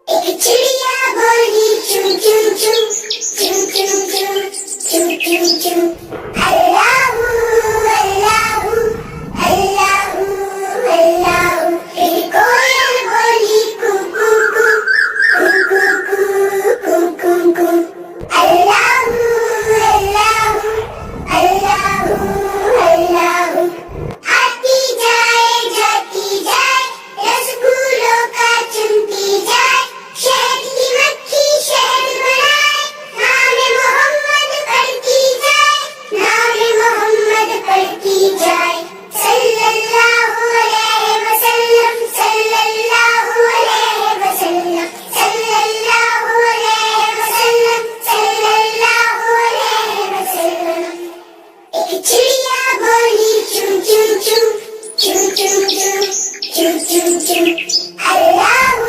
एक चिड़िया बोली चू चू चू चू चू चू चू चू चू। अल्लाहू अल्लाहू अल्लाहू अल्लाहू। फिर कोयल बोली कू कू कू कू कू कू कू कू। अल्लाहू अल्लाहू अल्लाहू अल्लाहू। आती जाए जाती जाए रसगुल्लों का चुनती जाए। शहद की मक्खी शहद बनाए नाम मोहम्मद पढ़ती जाए नाम मोहम्मद पढ़ती जाए। सल्लल्लाहु अलैहि वसल्लम सल्लल्लाहु अलैहि वसल्लम सल्लल्लाहु अलैहि वसल्लम सल्लल्लाहु अलैहि वसल्लम। एक चिड़िया बोली चू चू चू चू चू चू चू चू चू। अल्लाहू